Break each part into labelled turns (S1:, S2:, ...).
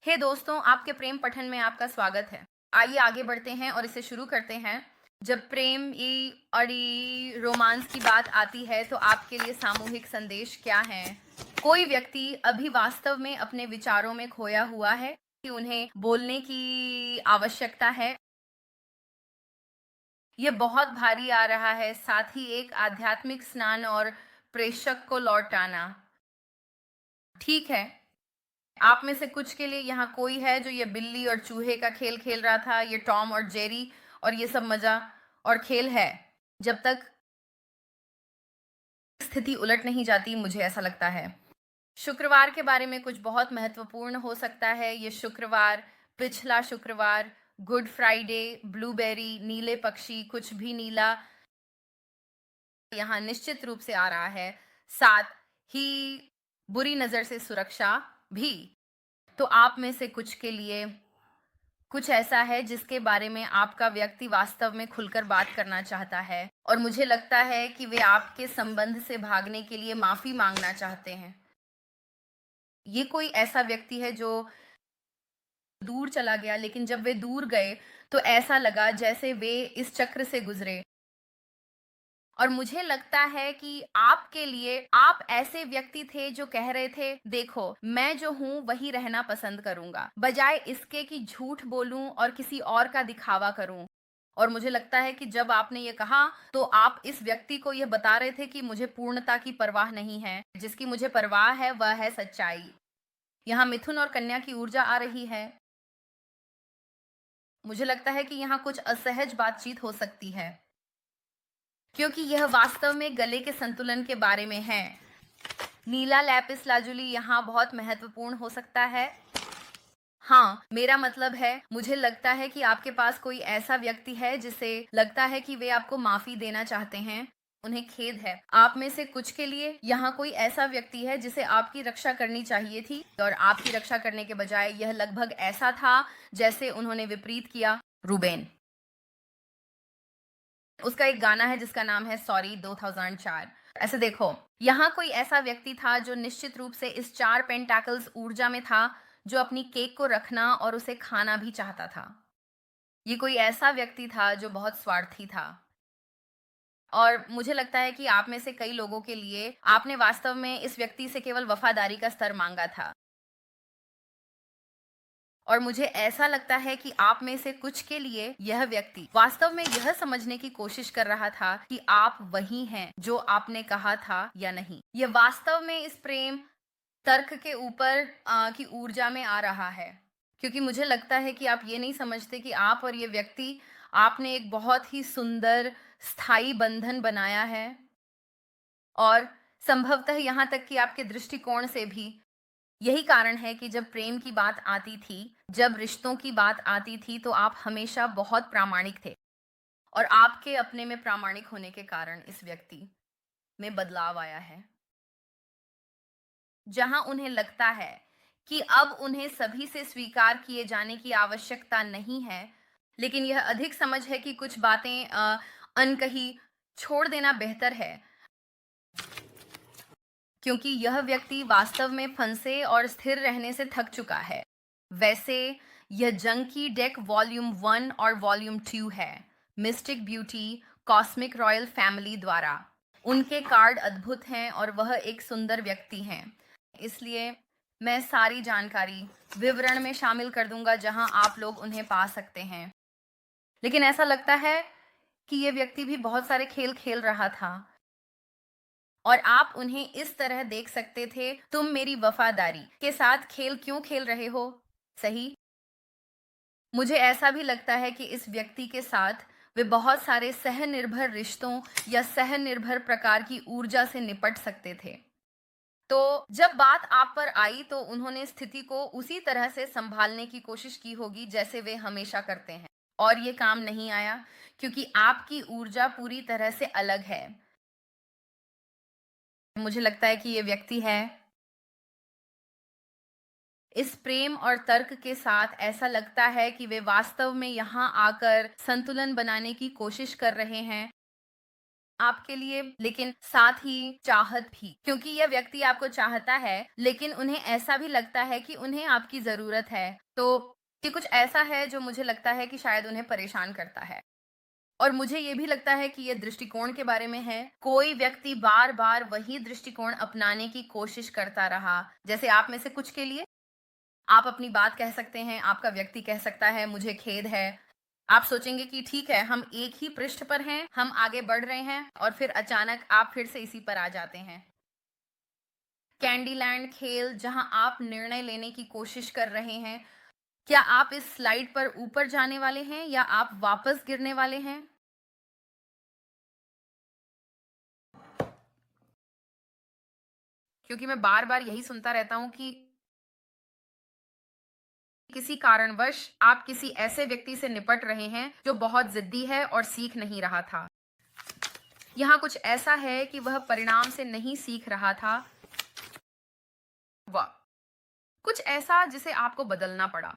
S1: हे दोस्तों, आपके प्रेम पठन में आपका स्वागत है। आइए आगे बढ़ते हैं और इसे शुरू करते हैं। जब प्रेम और ये रोमांस की बात आती है तो आपके लिए सामूहिक संदेश क्या है? कोई व्यक्ति अभी वास्तव में अपने विचारों में खोया हुआ है कि उन्हें बोलने की आवश्यकता है। ये बहुत भारी आ रहा है, साथ ही एक आध्यात्मिक स्नान और प्रेषक को लौटाना। ठीक है, आप में से कुछ के लिए यहाँ कोई है जो ये बिल्ली और चूहे का खेल खेल रहा था, ये टॉम और जेरी और ये सब मजा और खेल है। जब तक स्थिति उलट नहीं जाती, मुझे ऐसा लगता है। शुक्रवार के बारे में कुछ बहुत महत्वपूर्ण हो सकता है। ये शुक्रवार, पिछला शुक्रवार, गुड फ्राइडे, ब्लूबेरी, नीले पक्षी, कुछ भी नीला यहाँ निश्चित रूप से आ रहा है। साथ ही बुरी नजर से सुरक्षा भी। तो आप में से कुछ के लिए कुछ ऐसा है जिसके बारे में आपका व्यक्ति वास्तव में खुलकर बात करना चाहता है और मुझे लगता है कि वे आपके संबंध से भागने के लिए माफी मांगना चाहते हैं। ये कोई ऐसा व्यक्ति है जो दूर चला गया, लेकिन जब वे दूर गए तो ऐसा लगा जैसे वे इस चक्र से गुजरे। और मुझे लगता है कि आपके लिए आप ऐसे व्यक्ति थे जो कह रहे थे, देखो मैं जो हूं वही रहना पसंद करूंगा, बजाय इसके कि झूठ बोलूं और किसी और का दिखावा करूं। और मुझे लगता है कि जब आपने ये कहा तो आप इस व्यक्ति को यह बता रहे थे कि मुझे पूर्णता की परवाह नहीं है, जिसकी मुझे परवाह है वह है सच्चाई। यहाँ मिथुन और कन्या की ऊर्जा आ रही है। मुझे लगता है कि यहाँ कुछ असहज बातचीत हो सकती है, क्योंकि यह वास्तव में गले के संतुलन के बारे में है। नीला लैपिस लाजुली यहाँ बहुत महत्वपूर्ण हो सकता है। हाँ, मेरा मतलब है, मुझे लगता है कि आपके पास कोई ऐसा व्यक्ति है जिसे लगता है कि वे आपको माफी देना चाहते हैं। उन्हें खेद है। आप में से कुछ के लिए यहाँ कोई ऐसा व्यक्ति है जिसे आपकी रक्षा करनी चाहिए थी और आपकी रक्षा करने के बजाय यह लगभग ऐसा था जैसे उन्होंने विपरीत किया। रूबेन, उसका एक गाना है जिसका नाम है सॉरी 2004। ऐसे देखो, यहाँ कोई ऐसा व्यक्ति था जो निश्चित रूप से इस 4 पेंटाकल्स ऊर्जा में था, जो अपनी केक को रखना और उसे खाना भी चाहता था। ये कोई ऐसा व्यक्ति था जो बहुत स्वार्थी था। और मुझे लगता है कि आप में से कई लोगों के लिए आपने वास्तव में इस व्यक्ति से केवल वफादारी का स्तर मांगा था। और मुझे ऐसा लगता है कि आप में से कुछ के लिए यह व्यक्ति वास्तव में यह समझने की कोशिश कर रहा था कि आप वही हैं जो आपने कहा था या नहीं। यह वास्तव में इस प्रेम तर्क के ऊपर की ऊर्जा में आ रहा है, क्योंकि मुझे लगता है कि आप ये नहीं समझते कि आप और ये व्यक्ति, आपने एक बहुत ही सुंदर स्थायी बंधन बनाया है। और संभवतः यहाँ तक कि आपके दृष्टिकोण से भी यही कारण है कि जब प्रेम की बात आती थी, जब रिश्तों की बात आती थी, तो आप हमेशा बहुत प्रामाणिक थे। और आपके अपने में प्रामाणिक होने के कारण इस व्यक्ति में बदलाव आया है, जहां उन्हें लगता है कि अब उन्हें सभी से स्वीकार किए जाने की आवश्यकता नहीं है, लेकिन यह अधिक समझ है कि कुछ बातें अनकही छोड़ देना बेहतर है, क्योंकि यह व्यक्ति वास्तव में फंसे और स्थिर रहने से थक चुका है। वैसे यह जंकी डेक वॉल्यूम 1 और वॉल्यूम 2 है, mistake beauty cosmic royal family द्वारा। उनके कार्ड अद्भुत हैं और वह एक सुंदर व्यक्ति हैं। इसलिए मैं सारी जानकारी विवरण में शामिल कर दूंगा जहां आप लोग उन्हें पा सकते हैं। लेकिन ऐसा लगता है कि यह व्यक्ति भी बहुत सारे खेल खेल रहा था और आप उन्हें इस तरह देख सकते थे, तुम मेरी वफादारी के साथ खेल क्यों खेल रहे हो? सही। मुझे ऐसा भी लगता है कि इस व्यक्ति के साथ वे बहुत सारे सहनिर्भर रिश्तों या सहनिर्भर प्रकार की ऊर्जा से निपट सकते थे। तो जब बात आप पर आई तो उन्होंने स्थिति को उसी तरह से संभालने की कोशिश की होगी जैसे वे हमेशा करते हैं, और ये काम नहीं आया क्योंकि आपकी ऊर्जा पूरी तरह से अलग है। मुझे लगता है कि ये व्यक्ति है इस प्रेम और तर्क के साथ, ऐसा लगता है कि वे वास्तव में यहाँ आकर संतुलन बनाने की कोशिश कर रहे हैं। आपके लिए, लेकिन साथ ही चाहत भी, क्योंकि यह व्यक्ति आपको चाहता है लेकिन उन्हें ऐसा भी लगता है कि उन्हें आपकी ज़रूरत है। तो ये कुछ ऐसा है जो मुझे लगता है कि शायद उन्हें परेशान करता है। और मुझे ये भी लगता है कि ये दृष्टिकोण के बारे में है। कोई व्यक्ति बार-बार वही दृष्टिकोण अपनाने की कोशिश करता रहा। जैसे आप में से कुछ के लिए आप अपनी बात कह सकते हैं, आपका व्यक्ति कह सकता है मुझे खेद है। आप सोचेंगे कि ठीक है, हम एक ही पृष्ठ पर हैं, हम आगे बढ़ रहे हैं और फिर अचानक आप फिर से इसी पर आ जाते हैं। कैंडीलैंड खेल जहां आप निर्णय लेने की कोशिश कर रहे हैं, क्या आप इस स्लाइड पर ऊपर जाने वाले हैं या आप वापस गिरने वाले हैं? क्योंकि मैं बार-बार यही सुनता रहता हूँ कि किसी कारणवश आप किसी ऐसे व्यक्ति से निपट रहे हैं जो बहुत ज़िद्दी है और सीख नहीं रहा था। यहाँ कुछ ऐसा है कि वह परिणाम से नहीं सीख रहा था। वह कुछ ऐसा जिसे आपको बदलना पड़ा।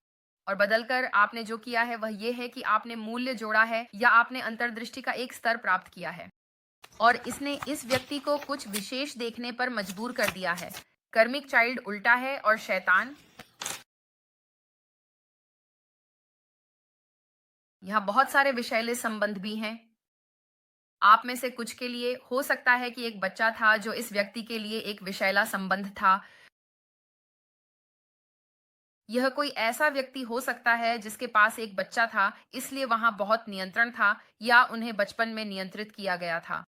S1: और बदलकर आपने जो किया है वह ये है कि आपने मूल्य जोड़ा है या आपने अंतर्दृष्टि का एक स्तर प्राप्त किया है। और इसने इस व्यक्ति को कुछ विशेष देखने पर मजबूर कर दिया है। कर्मिक चाइल्ड उल्टा है और शैतान। यहाँ बहुत सारे विषैले संबंध भी हैं। आप में से कुछ के लिए हो सकता है कि एक बच्चा था जो इस व्यक्ति के लिए एक विषैला संबंध था। यह कोई ऐसा व्यक्ति हो सकता है जिसके पास एक बच्चा था, इसलिए वहां बहुत नियंत्रण था या उन्हें बचपन में नियंत्रित किया गया था।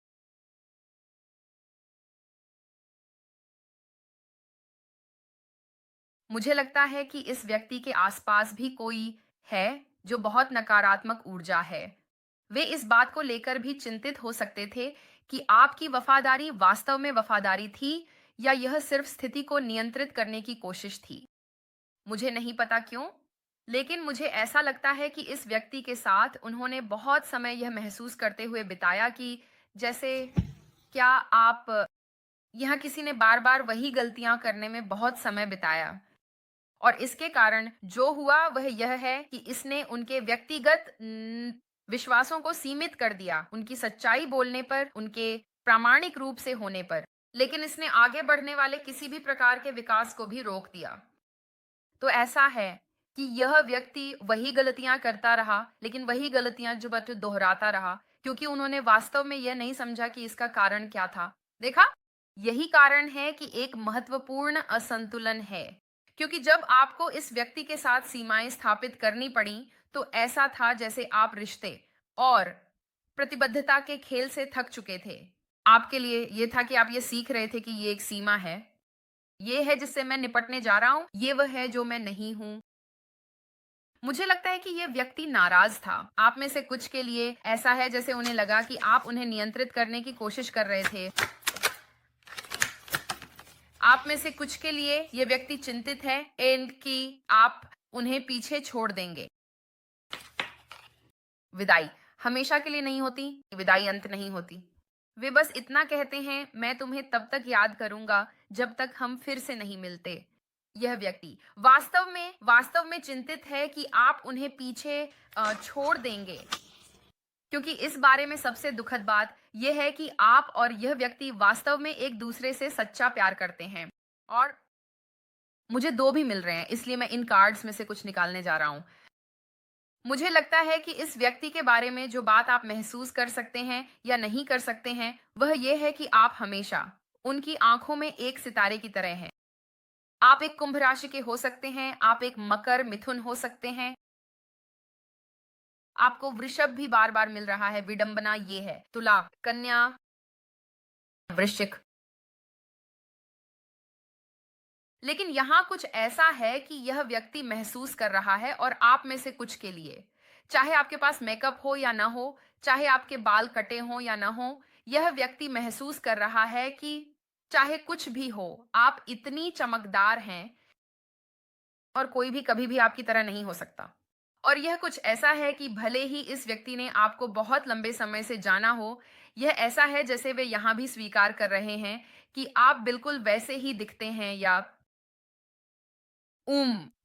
S1: मुझे लगता है कि इस व्यक्ति के आसपास भी कोई है जो बहुत नकारात्मक ऊर्जा है। वे इस बात को लेकर भी चिंतित हो सकते थे कि आपकी वफादारी वास्तव में वफादारी थी या यह सिर्फ स्थिति को नियंत्रित करने की कोशिश थी। मुझे नहीं पता क्यों, लेकिन मुझे ऐसा लगता है कि इस व्यक्ति के साथ उन्होंने बहुत समय यह महसूस करते हुए बिताया कि जैसे क्या आप यहाँ किसी ने बार-बार वही गलतियां करने में बहुत समय बिताया। और इसके कारण जो हुआ वह यह है कि इसने उनके व्यक्तिगत विश्वासों को सीमित कर दिया, उनकी सच्चाई बोलने पर, उनके प्रामाणिक रूप से होने पर। लेकिन इसने आगे बढ़ने वाले किसी भी प्रकार के विकास को भी रोक दिया। तो ऐसा है कि यह व्यक्ति वही गलतियां करता रहा, लेकिन वही गलतियां जो बत दोहराता रहा, क्योंकि उन्होंने वास्तव में यह नहीं समझा कि इसका कारण क्या था। देखा? यही कारण है कि एक महत्वपूर्ण असंतुलन है। क्योंकि जब आपको इस व्यक्ति के साथ सीमाएं स्थापित करनी पड़ी, तो ऐसा था जैसे आप रिश्ते और प्रतिबद्धता के खेल से थक चुके थे। आपके लिए ये था कि आप ये सीख रहे थे कि ये एक सीमा है। ये है जिससे मैं निपटने जा रहा हूँ, ये वह है जो मैं नहीं हूँ। मुझे लगता है कि ये व्यक्ति नाराज़ था। आप में से कुछ के लिए ऐसा है जैसे उन्हें लगा कि आप उन्हें नियंत्रित करने की कोशिश कर रहे थे। आप में से कुछ के लिए ये व्यक्ति चिंतित है एंड कि आप उन्हें पीछे छोड़ देंगे। विदाई हमेशा के लिए नहीं होती, विदाई अंत नहीं होती। वे बस इतना कहते हैं, मैं तुम्हें तब तक याद करूंगा जब तक हम फिर से नहीं मिलते। यह व्यक्ति वास्तव में चिंतित है कि आप उन्हें पीछे छोड़ देंगे। क्योंकि इस बारे में सबसे दुखद बात यह है कि आप और यह व्यक्ति वास्तव में एक दूसरे से सच्चा प्यार करते हैं। और मुझे दो भी मिल रहे हैं, इसलिए मैं इन कार्ड्स में से कुछ निकालने जा रहा हूं। मुझे लगता है कि इस व्यक्ति के बारे में जो बात आप महसूस कर सकते हैं या नहीं कर सकते हैं, वह यह है कि आप हमेशा उनकी आंखों में एक सितारे की तरह हैं। आप एक कुंभ राशि के हो सकते हैं, आप एक मकर मिथुन हो सकते हैं। आपको वृषभ भी बार-बार मिल रहा है, विडंबना ये है। तुला, कन्या, वृश्चिक। लेकिन यहाँ कुछ ऐसा है कि यह व्यक्ति महसूस कर रहा है और आप में से कुछ के लिए, चाहे आपके पास मेकअप हो या ना हो, चाहे आपके बाल कटे हों या ना हो, यह व्यक्ति महसूस कर रहा है कि चाहे कुछ भी हो, आप इतनी चमकदार हैं और कोई भी कभी भी आपकी तरह नहीं हो सकता। और यह कुछ ऐसा है कि भले ही इस व्यक्ति ने आपको बहुत लंबे समय से जाना हो, यह ऐसा है जैसे वे यहाँ भी स्वीकार कर रहे हैं कि आप बिल्कुल वैसे ही दिखते हैं या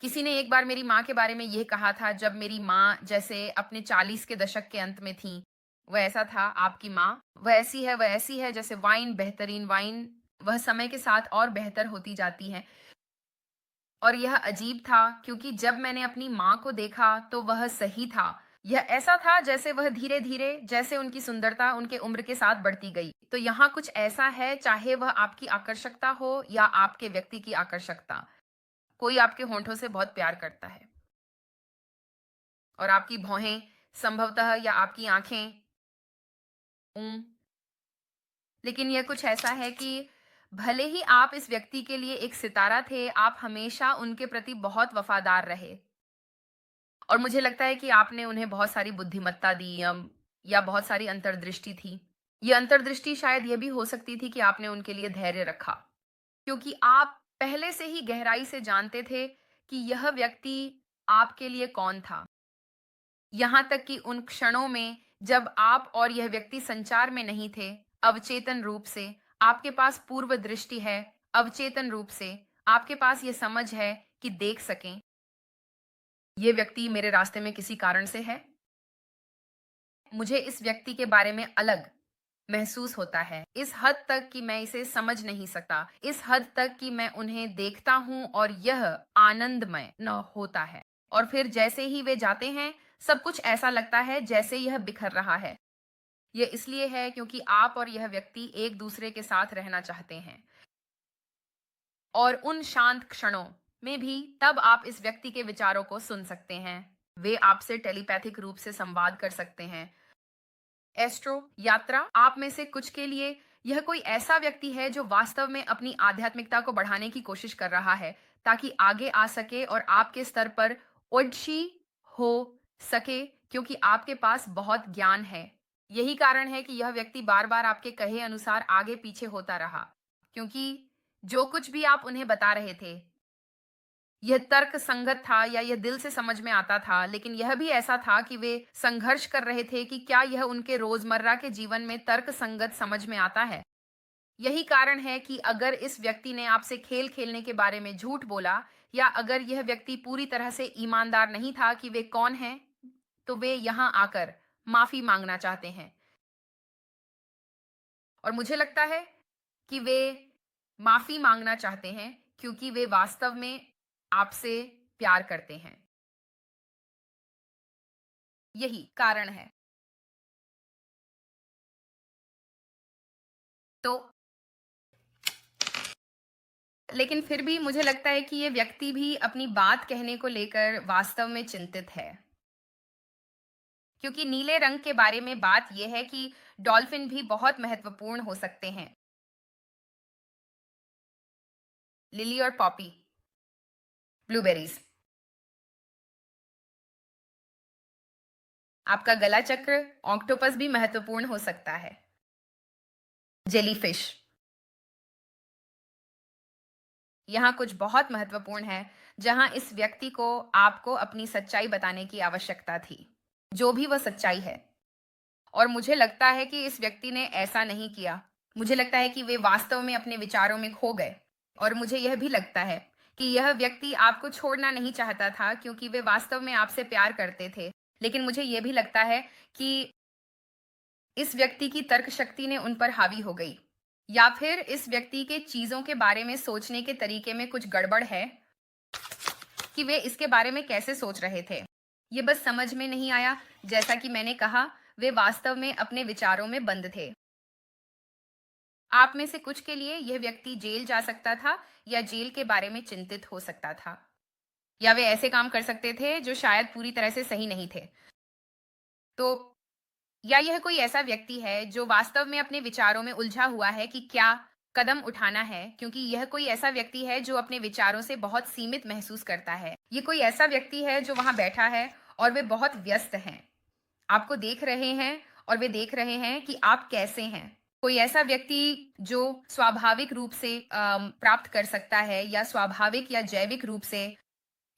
S1: किसी ने एक बार मेरी माँ के बारे में ये कहा था जब मेरी माँ जैसे अपने 40 के दशक के अंत में थी। वह ऐसा था, आपकी माँ, वह ऐसी है जैसे वाइन, बेहतरीन वाइन, वह समय के साथ और बेहतर होती जाती है। और यह अजीब था क्योंकि जब मैंने अपनी माँ को देखा तो वह सही था। यह ऐसा था जैसे वह धीरे-धीरे जैसे उनकी सुंदरता उनके उम्र के साथ बढ़ती गई। तो यहाँ कुछ ऐसा है चाहे वह आपकी आकर्षकता हो या आपके व्यक्ति की आकर्षकता। कोई आपके होंठों से बहुत प्यार करता है और आपकी भौहें संभवतः या आपकी आँखें लेकिन यह कुछ ऐसा है कि भले ही आप इस व्यक्ति के लिए एक सितारा थे, आप हमेशा उनके प्रति बहुत वफ़ादार रहे। और मुझे लगता है कि आपने उन्हें बहुत सारी बुद्धिमत्ता दी या बहुत सारी अंतर्दृष्टि थी। ये अंतर्दृष्टि शायद ये भी हो सकती थी कि आपने उनके लिए धैर्य रखा, क्योंकि आप पहले से ही गहराई से जानते थे कि यह व्यक्ति आपके लिए कौन था। यहाँ तक कि उन क्षणों में जब आप और यह व्यक्ति संचार में नहीं थे, अवचेतन रूप से, आपके पास पूर्व दृष्टि है, अवचेतन रूप से, आपके पास ये समझ है कि देख सकें, ये व्यक्ति मेरे रास्ते में किसी कारण से है। मुझे इस व्यक्ति के बारे में अलग महसूस होता है, इस हद तक कि मैं इसे समझ नहीं सकता, इस हद तक कि मैं उन्हें देखता हूँ और यह आनंदमय न होता है। और फिर जैसे ही वे जाते हैं, सब कुछ ऐसा लगता है जैसे यह बिखर रहा है। यह इसलिए है क्योंकि आप और यह व्यक्ति एक दूसरे के साथ रहना चाहते हैं। और उन शांत क्षणों में भी तब आप इस व्यक्ति के विचारों को सुन सकते हैं। वे आपसे टेलीपैथिक रूप से संवाद कर सकते हैं। एस्ट्रो यात्रा आप में से कुछ के लिए यह कोई ऐसा व्यक्ति है जो वास्तव में अपनी आध्यात्मिकता को बढ़ाने की कोशिश कर रहा है ताकि आगे आ सके और आपके स्तर पर ओडशी हो सके क्योंकि आपके पास बहुत ज्ञान है। यही कारण है कि यह व्यक्ति बार-बार आपके कहे अनुसार आगे पीछे होता रहा क्योंकि जो कुछ भी आप उन्हें बता रहे थे यह तर्क संगत था या यह दिल से समझ में आता था, लेकिन यह भी ऐसा था कि वे संघर्ष कर रहे थे कि क्या यह उनके रोजमर्रा के जीवन में तर्क संगत समझ में आता है। यही कारण है कि अगर इस व्यक्ति ने आपसे खेल खेलने के बारे में झूठ बोला या अगर यह व्यक्ति पूरी तरह से ईमानदार नहीं था कि वे कौन हैं, तो वे यहाँ आकर माफी मांगना चाहते हैं। और मुझे लगता है कि वे माफी मांगना चाहते हैं क्योंकि वे वास्तव में आपसे प्यार करते हैं। यही कारण है। तो लेकिन फिर भी मुझे लगता है कि ये व्यक्ति भी अपनी बात कहने को लेकर वास्तव में चिंतित है। क्योंकि नीले रंग के बारे में बात ये है कि डॉल्फिन भी बहुत महत्वपूर्ण हो सकते हैं। लिली और पॉपी, ब्लूबेरीज। आपका गला चक्र, ऑक्टोपस भी महत्वपूर्ण हो सकता है। जेलीफिश। यहाँ कुछ बहुत महत्वपूर्ण है, जहाँ इस व्यक्ति को आपको अपनी सच्चाई बताने की आवश्यकता थी, जो भी वह सच्चाई है। और मुझे लगता है कि इस व्यक्ति ने ऐसा नहीं किया। मुझे लगता है कि वे वास्तव में अपने विचारों में खो गए। और मुझे यह भी लगता है कि यह व्यक्ति आपको छोड़ना नहीं चाहता था क्योंकि वे वास्तव में आपसे प्यार करते थे। लेकिन मुझे यह भी लगता है कि इस व्यक्ति की तर्क शक्ति ने उन पर हावी हो गई। या फिर इस व्यक्ति के चीज़ों के बारे में सोचने के तरीके में कुछ गड़बड़ है कि वे इसके बारे में कैसे सोच रहे थे। ये बस समझ में नहीं आया। जैसा कि मैंने कहा, वे वास्तव में अपने विचारों में बंद थे। आप में से कुछ के लिए यह व्यक्ति जेल जा सकता था या जेल के बारे में चिंतित हो सकता था। या वे ऐसे काम कर सकते थे जो शायद पूरी तरह से सही नहीं थे। तो या यह कोई ऐसा व्यक्ति है जो वास्तव में अपने विचारों में उलझा हुआ है कि क्या कदम उठाना है क्योंकि यह कोई ऐसा व्यक्ति है जो अपने विचारों से बहुत सीमित महसूस करता है। ये कोई ऐसा व्यक्ति है जो वहाँ बैठा है और वे बहुत व्यस्त हैं। आपको देख रहे हैं और वे देख रहे हैं कि आप कैसे हैं। कोई ऐसा व्यक्ति जो स्वाभाविक रूप से प्राप्त कर सकता है या स्वाभाविक या जैविक रूप से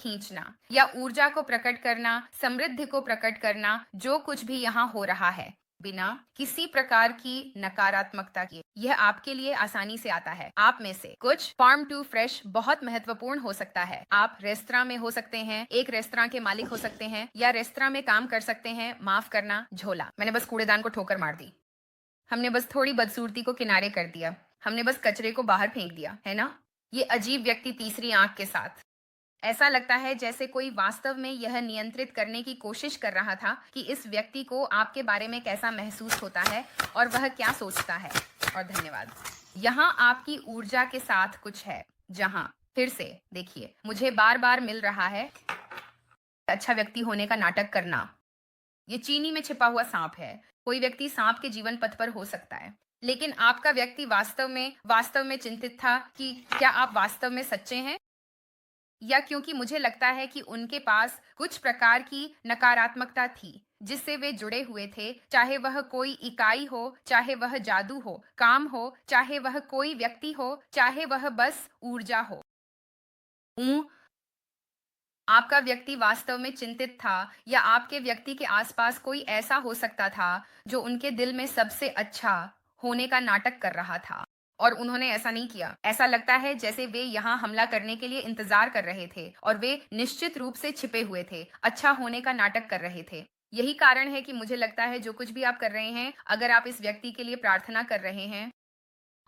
S1: खींचना या ऊर्जा को प्रकट करना, समृद्धि को प्रकट करना, जो कुछ भी यहाँ हो रहा है। बिना किसी प्रकार की नकारात्मकता के। यह आपके लिए आसानी से आता है। आप में से कुछ फार्म टू फ्रेश बहुत महत्वपूर्ण हो सकता है। आप रेस्तरां में हो सकते हैं, एक रेस्तरां के मालिक हो सकते हैं, या रेस्तरां में काम कर सकते हैं। माफ करना, झोला। मैंने बस कूड़ेदान को ठोकर मार दी। हमने बस थोड़ी बदसूरती को किनारे कर दिया। हमने बस कचरे को बाहर फेंक दिया, है ना? ये अजीब व्यक्ति तीसरी आंख के साथ। ऐसा लगता है जैसे कोई वास्तव में यह नियंत्रित करने की कोशिश कर रहा था कि इस व्यक्ति को आपके बारे में कैसा महसूस होता है और वह क्या सोचता है। और धन्यवाद। यहाँ आपकी ऊर्जा के साथ कुछ है जहाँ फिर से देखिए, मुझे बार बार मिल रहा है अच्छा व्यक्ति होने का नाटक करना। ये चीनी में छिपा हुआ सांप है। कोई व्यक्ति सांप के जीवन पथ पर हो सकता है, लेकिन आपका व्यक्ति वास्तव में चिंतित था कि क्या आप वास्तव में सच्चे हैं, या क्योंकि मुझे लगता है कि उनके पास कुछ प्रकार की नकारात्मकता थी जिससे वे जुड़े हुए थे, चाहे वह कोई इकाई हो, चाहे वह जादू हो, काम हो, चाहे वह कोई व्यक्ति हो, चाहे वह बस ऊर्जा हो। ऊं, आपका व्यक्ति वास्तव में चिंतित था, या आपके व्यक्ति के आसपास कोई ऐसा हो सकता था जो उनके दिल में सबसे अच्छा होने का नाटक कर रहा था, और उन्होंने ऐसा नहीं किया। ऐसा लगता है जैसे वे यहाँ हमला करने के लिए इंतजार कर रहे थे, और वे निश्चित रूप से छिपे हुए थे, अच्छा होने का नाटक कर रहे थे। यही कारण है कि मुझे लगता है जो कुछ भी आप कर रहे हैं, अगर आप इस व्यक्ति के लिए प्रार्थना कर रहे हैं,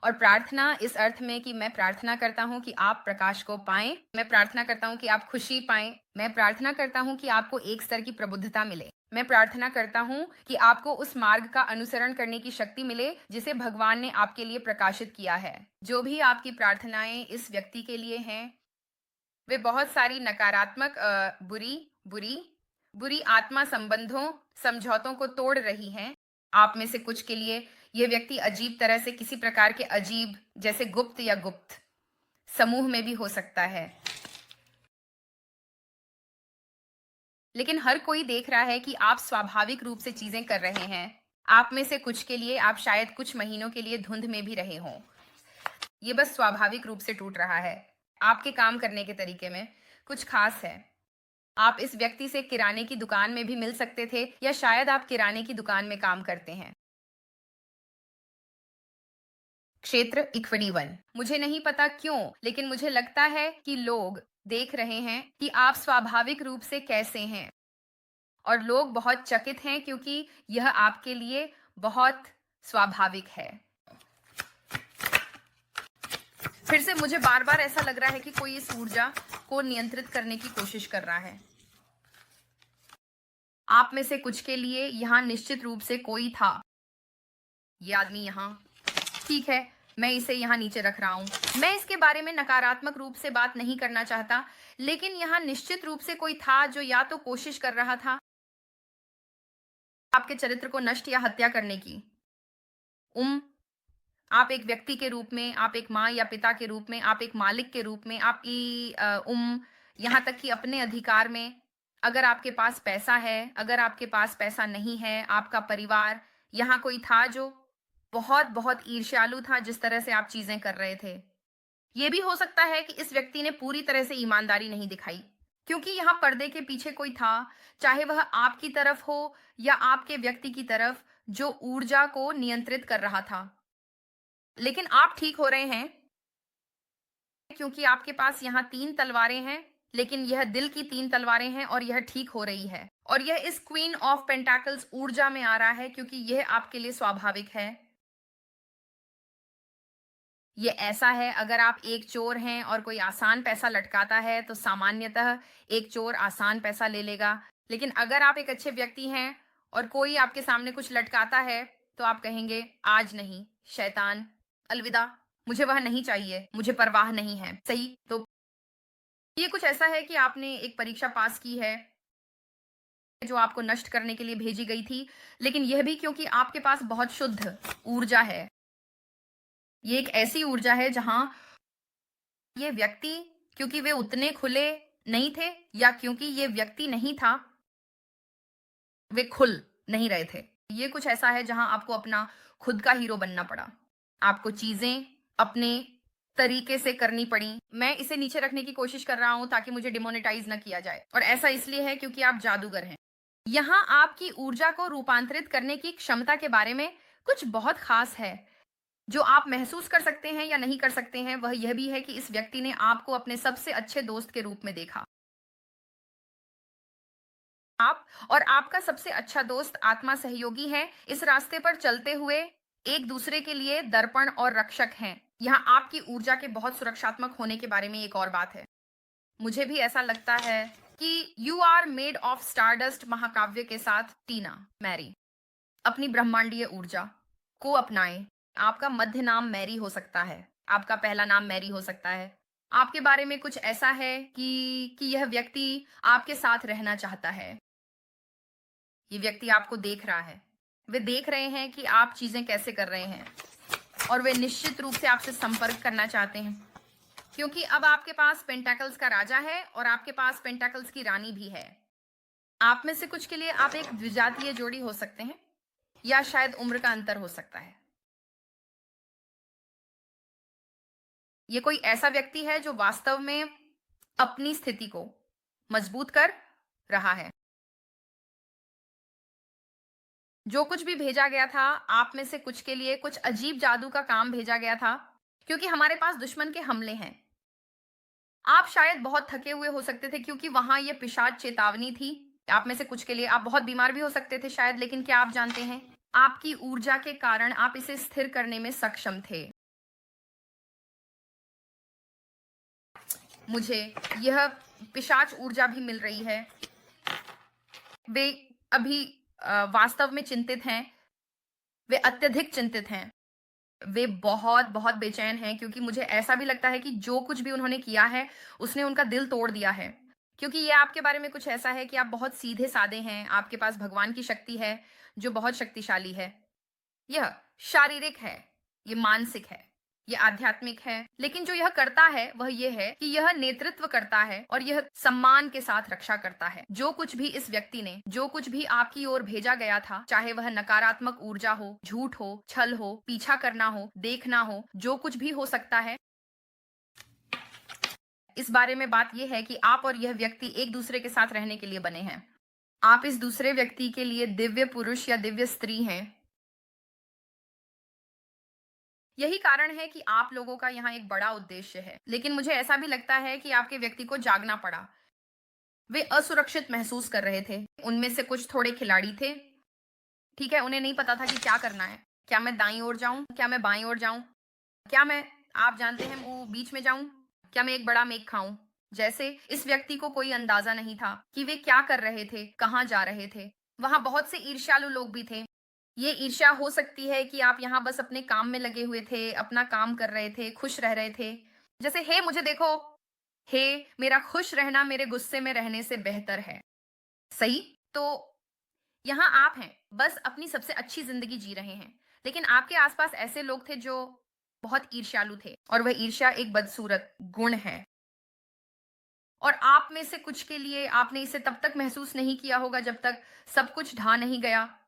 S1: और प्रार्थना इस अर्थ में कि मैं प्रार्थना करता हूँ कि आप प्रकाश को पाएं, मैं प्रार्थना करता हूँ कि आप खुशी पाएं, मैं प्रार्थना करता हूँ कि आपको एक स्तर की प्रबुद्धता मिले, मैं प्रार्थना करता हूँ कि आपको उस मार्ग का अनुसरण करने की शक्ति मिले जिसे भगवान ने आपके लिए प्रकाशित किया है। जो भी आपकी प्रार्थनाएं इस व्यक्ति के लिए हैं, वे बहुत सारी नकारात्मक बुरी बुरी बुरी आत्मा संबंधों समझौतों को तोड़ रही हैं। आप में से कुछ के लिए यह व्यक्ति अजीब तरह से किसी प्रकार के अजीब, जैसे गुप्त या गुप्त समूह में भी हो सकता है, लेकिन हर कोई देख रहा है कि आप स्वाभाविक रूप से चीजें कर रहे हैं। आप में से कुछ के लिए आप शायद कुछ महीनों के लिए धुंध में भी रहे हों। ये बस स्वाभाविक रूप से टूट रहा है। आपके काम करने के तरीके में कुछ खास है। आप इस व्यक्ति से किराने की दुकान में भी मिल सकते थे, या शायद आप किराने की दुकान में काम करते हैं। क्षेत्र इक्विटी वन। मुझे नहीं पता क्यों, लेकिन मुझे लगता है कि लोग देख रहे हैं कि आप स्वाभाविक रूप से कैसे हैं, और लोग बहुत चकित हैं क्योंकि यह आपके लिए बहुत स्वाभाविक है। फिर से मुझे बार बार ऐसा लग रहा है कि कोई इस ऊर्जा को नियंत्रित करने की कोशिश कर रहा है। आप में से कुछ के लिए यहाँ निश्चित रूप से कोई था। ये आदमी यहाँ, ठीक है, मैं इसे यहाँ नीचे रख रहा हूँ। मैं इसके बारे में नकारात्मक रूप से बात नहीं करना चाहता, लेकिन यहाँ निश्चित रूप से कोई था जो या तो कोशिश कर रहा था आपके चरित्र को नष्ट या हत्या करने की। आप एक व्यक्ति के रूप में, आप एक माँ या पिता के रूप में, आप एक मालिक के रूप में, आपकी यहाँ तक कि अपने अधिकार में, अगर आपके पास पैसा है, अगर आपके पास पैसा नहीं है, आपका परिवार, यहाँ कोई था जो बहुत बहुत ईर्ष्यालु था जिस तरह से आप चीजें कर रहे थे। ये भी हो सकता है कि इस व्यक्ति ने पूरी तरह से ईमानदारी नहीं दिखाई, क्योंकि यहाँ पर्दे के पीछे कोई था, चाहे वह आपकी तरफ हो या आपके व्यक्ति की तरफ, जो ऊर्जा को नियंत्रित कर रहा था। लेकिन आप ठीक हो रहे हैं क्योंकि आपके पास यहाँ 3 तलवारें हैं, लेकिन यह दिल की 3 तलवारें हैं, और यह ठीक हो रही है। और यह इस क्वीन ऑफ पेंटाकल्स ऊर्जा में आ रहा है क्योंकि यह आपके लिए स्वाभाविक है। ये ऐसा है, अगर आप एक चोर हैं और कोई आसान पैसा लटकाता है तो सामान्यतः एक चोर आसान पैसा ले लेगा, लेकिन अगर आप एक अच्छे व्यक्ति हैं और कोई आपके सामने कुछ लटकाता है तो आप कहेंगे आज नहीं, शैतान, अलविदा, मुझे वह नहीं चाहिए, मुझे परवाह नहीं है। सही? तो ये कुछ ऐसा है कि आपने एक परीक्षा पास की है जो आपको नष्ट करने के लिए भेजी गई थी, लेकिन यह भी क्योंकि आपके पास बहुत शुद्ध ऊर्जा है। ये एक ऐसी ऊर्जा है जहां ये व्यक्ति, क्योंकि वे उतने खुले नहीं थे, या क्योंकि ये व्यक्ति नहीं था, वे खुल नहीं रहे थे। ये कुछ ऐसा है जहां आपको अपना खुद का हीरो बनना पड़ा। आपको चीजें अपने तरीके से करनी पड़ी। मैं इसे नीचे रखने की कोशिश कर रहा हूं ताकि मुझे डिमोनेटाइज ना किया जाए, और ऐसा इसलिए है क्योंकि आप जादूगर हैं। यहाँ आपकी ऊर्जा को रूपांतरित करने की क्षमता के बारे में कुछ बहुत खास है। जो आप महसूस कर सकते हैं या नहीं कर सकते हैं, वह यह भी है कि इस व्यक्ति ने आपको अपने सबसे अच्छे दोस्त के रूप में देखा। आप और आपका सबसे अच्छा दोस्त आत्मा सहयोगी हैं, इस रास्ते पर चलते हुए एक दूसरे के लिए दर्पण और रक्षक हैं। यहाँ आपकी ऊर्जा के बहुत सुरक्षात्मक होने के बारे में एक और बात है। मुझे भी ऐसा लगता है कि you are made of stardust महाकाव्य के साथ टीना मैरी अपनी ब्रह्मांडीय ऊर्जा को अपनाएं। आपका मध्य नाम मैरी हो सकता है, आपका पहला नाम मैरी हो सकता है। आपके बारे में कुछ ऐसा है कि यह व्यक्ति आपके साथ रहना चाहता है। ये व्यक्ति आपको देख रहा है। वे देख रहे हैं कि आप चीजें कैसे कर रहे हैं और वे निश्चित रूप से आपसे संपर्क करना चाहते हैं, क्योंकि अब आपके पास पेंटाकल्स का राजा है और आपके पास पेंटाकल्स की रानी भी है। आप में से कुछ के लिए आप एक द्विजातीय जोड़ी हो सकते हैं या शायद उम्र का अंतर हो सकता है। ये कोई ऐसा व्यक्ति है जो वास्तव में अपनी स्थिति को मजबूत कर रहा है। जो कुछ भी भेजा गया था, आप में से कुछ के लिए कुछ अजीब जादू का काम भेजा गया था, क्योंकि हमारे पास दुश्मन के हमले हैं। आप शायद बहुत थके हुए हो सकते थे, क्योंकि वहां ये पिशाच चेतावनी थी। आप में से कुछ के लिए आप बहुत बीमार भी हो सकते थे शायद, लेकिन क्या आप जानते हैं, आपकी ऊर्जा के कारण आप इसे स्थिर करने में सक्षम थे। मुझे यह पिशाच ऊर्जा भी मिल रही है। वे अभी वास्तव में चिंतित हैं। वे अत्यधिक चिंतित हैं। वे बहुत बहुत बेचैन हैं, क्योंकि मुझे ऐसा भी लगता है कि जो कुछ भी उन्होंने किया है, उसने उनका दिल तोड़ दिया है। क्योंकि ये आपके बारे में कुछ ऐसा है कि आप बहुत सीधे साधे हैं। आपके पास भगवान की शक्ति है, जो बहुत शक्तिशाली है। यह शारीरिक है, ये मानसिक है, ये आध्यात्मिक है। लेकिन जो यह करता है वह यह है कि यह नेतृत्व करता है और यह सम्मान के साथ रक्षा करता है। जो कुछ भी इस व्यक्ति ने, जो कुछ भी आपकी ओर भेजा गया था, चाहे वह नकारात्मक ऊर्जा हो, झूठ हो, छल हो, पीछा करना हो, देखना हो, जो कुछ भी हो सकता है, इस बारे में बात यह है कि आप और यह व्यक्ति एक दूसरे के साथ रहने के लिए बने हैं। आप इस दूसरे व्यक्ति के लिए दिव्य पुरुष या दिव्य स्त्री हैं। यही कारण है कि आप लोगों का यहाँ एक बड़ा उद्देश्य है, लेकिन मुझे ऐसा भी लगता है कि आपके व्यक्ति को जागना पड़ा। वे असुरक्षित महसूस कर रहे थे। उनमें से कुछ थोड़े खिलाड़ी थे। ठीक है, उन्हें नहीं पता था कि क्या करना है। क्या मैं दाईं ओर जाऊं, क्या मैं बाईं ओर जाऊं, क्या मैं, आप जानते हैं, वो बीच में जाऊं, क्या मैं एक बड़ा मेघ खाऊं। जैसे इस व्यक्ति को कोई अंदाजा नहीं था कि वे क्या कर रहे थे, कहाँ जा रहे थे। वहां बहुत से ईर्ष्यालु लोग भी थे। ये ईर्ष्या हो सकती है कि आप यहाँ बस अपने काम में लगे हुए थे, अपना काम कर रहे थे, खुश रह रहे थे। जैसे हे मुझे देखो, हे मेरा खुश रहना मेरे गुस्से में रहने से बेहतर है। सही? तो यहाँ आप हैं, बस अपनी सबसे अच्छी जिंदगी जी रहे हैं, लेकिन आपके आसपास ऐसे लोग थे जो बहुत ईर्ष्यालु थे, और वह ईर्ष्या एक बदसूरत गुण है। और आप में से कुछ के लिए आपने इसे तब तक महसूस नहीं किया होगा जब तक सब कुछ ढा नहीं गया,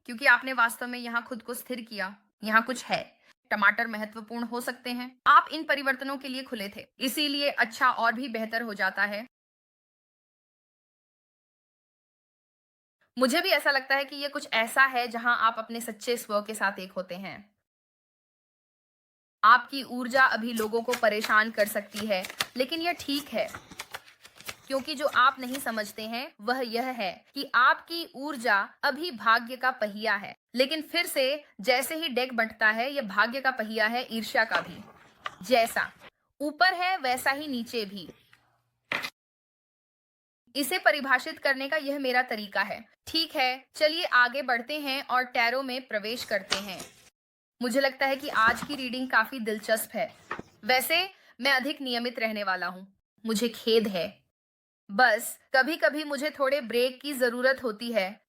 S1: क्योंकि आपने वास्तव में यहाँ खुद को स्थिर किया। यहाँ कुछ है। टमाटर महत्वपूर्ण हो सकते हैं। आप इन परिवर्तनों के लिए खुले थे, इसीलिए अच्छा और भी बेहतर हो जाता है। मुझे भी ऐसा लगता है कि ये कुछ ऐसा है जहां आप अपने सच्चे स्व के साथ एक होते हैं। आपकी ऊर्जा अभी लोगों को परेशान कर सकती है, लेकिन यह ठीक है, क्योंकि जो आप नहीं समझते हैं वह यह है कि आपकी ऊर्जा अभी भाग्य का पहिया है। लेकिन फिर से, जैसे ही डेक बंटता है, यह भाग्य का पहिया है, ईर्ष्या का भी। जैसा ऊपर है वैसा ही नीचे भी। इसे परिभाषित करने का यह मेरा तरीका है। ठीक है, चलिए आगे बढ़ते हैं और टैरो में प्रवेश करते हैं। मुझे लगता है कि आज की रीडिंग काफी दिलचस्प है। वैसे मैं अधिक नियमित रहने वाला हूँ। मुझे खेद है, बस कभी कभी मुझे थोड़े ब्रेक की जरूरत होती है।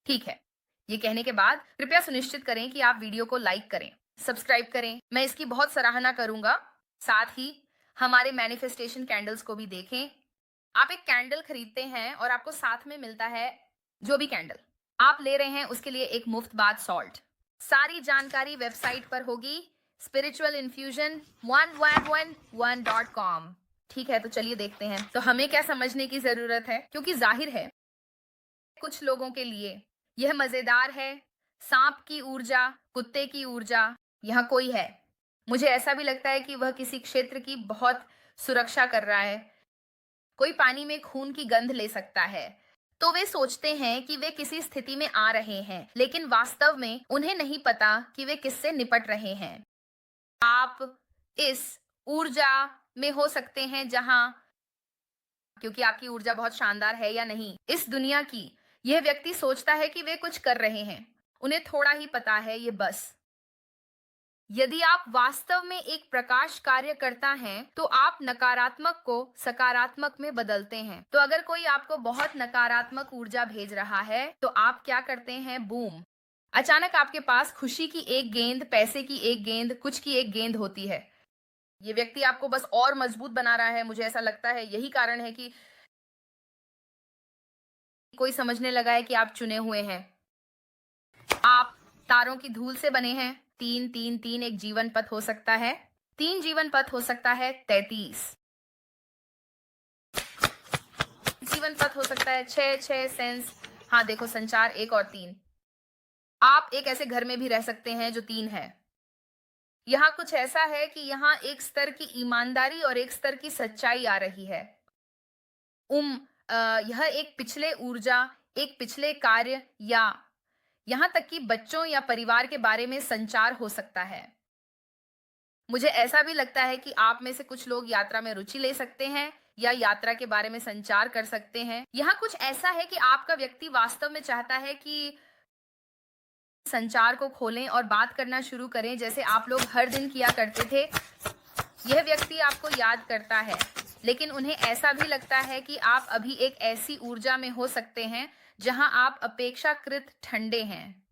S1: ठीक है, ये कहने के बाद कृपया सुनिश्चित करें कि आप वीडियो को लाइक करें, सब्सक्राइब करें। मैं इसकी बहुत सराहना करूंगा। साथ ही हमारे मैनिफेस्टेशन कैंडल्स को भी देखें। आप एक कैंडल खरीदते हैं और आपको साथ में मिलता है, जो भी कैंडल आप ले रहे हैं उसके लिए एक मुफ्त बाथ सॉल्ट। सारी जानकारी वेबसाइट पर होगी, spiritualinfusion1111.com। ठीक है, तो चलिए देखते हैं। तो हमें क्या समझने की जरूरत है, क्योंकि जाहिर है कुछ लोगों के लिए यह मजेदार है। सांप की ऊर्जा, कुत्ते की ऊर्जा, यहाँ कोई है। मुझे ऐसा भी लगता है कि वह किसी क्षेत्र की बहुत सुरक्षा कर रहा है। कोई पानी में खून की गंध ले सकता है। तो वे सोचते हैं कि वे किसी स्थिति में आ रहे हैं, लेकिन वास्तव में उन्हें नहीं पता कि वे किससे निपट रहे हैं। आप इस ऊर्जा में हो सकते हैं जहां, क्योंकि आपकी ऊर्जा बहुत शानदार है या नहीं, इस दुनिया की, यह व्यक्ति सोचता है कि वे कुछ कर रहे हैं। उन्हें थोड़ा ही पता है, ये बस। यदि आप वास्तव में एक प्रकाश कार्य करता हैं, तो आप नकारात्मक को सकारात्मक में बदलते हैं। तो अगर कोई आपको बहुत नकारात्मक ऊर्जा भेज रहा है, तो आप क्या करते हैं? बूम! अचानक आपके पास खुशी की एक गेंद, पैसे की एक गेंद, कुछ की एक गेंद होती है। ये व्यक्ति आपको बस और मजबूत बना रहा है। मुझे ऐसा लगता है यही कारण है कि कोई समझने लगा है कि आप चुने हुए हैं। आप तारों की धूल से बने हैं। 3 3 3 एक जीवन पथ हो सकता है। 3 जीवन पथ हो सकता है। 33 जीवन पथ हो सकता है। 6 6 सेंस। हाँ देखो, संचार 1 और 3। आप एक ऐसे घर में भी रह सकते हैं जो 3 है। यहाँ कुछ ऐसा है कि यहाँ एक स्तर की ईमानदारी और एक स्तर की सच्चाई आ रही है। यह एक पिछले ऊर्जा, एक पिछले कार्य, या यहाँ तक कि बच्चों या परिवार के बारे में संचार हो सकता है। मुझे ऐसा भी लगता है कि आप में से कुछ लोग यात्रा में रुचि ले सकते हैं या यात्रा के बारे में संचार कर सकते हैं। यहाँ कुछ ऐसा है कि आपका व्यक्ति वास्तव में चाहता है कि संचार को खोलें और बात करना शुरू करें, जैसे आप लोग हर दिन किया करते थे। यह व्यक्ति आपको याद करता है, लेकिन उन्हें ऐसा भी लगता है कि आप अभी एक ऐसी ऊर्जा में हो सकते हैं जहां आप अपेक्षाकृत ठंडे हैं।